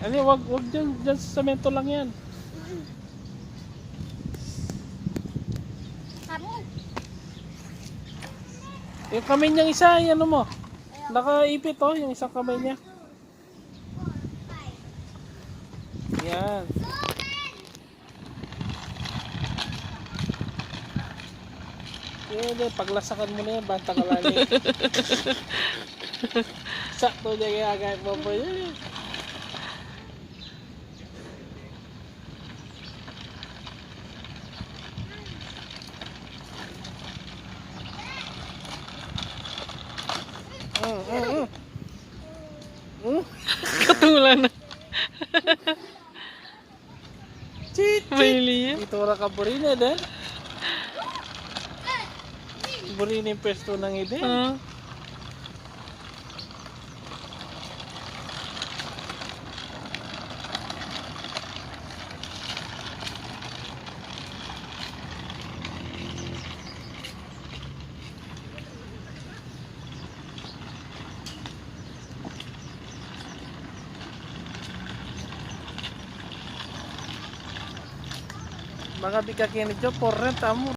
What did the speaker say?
Ano, wag dyan sa semento lang yan. Yung kamay niyang isa, ano mo? Nakaipit oh, yung isang kamay niya. Yan. Yan, paglasakan mo na yan, banta ka lagi. Sakto niya kaya mo po yun. Katulan na. Chit, Maili yan. ito ra ka burina din. Burina yung pwesto ng ibig. Mga bigyan ni Jo, 40 mo.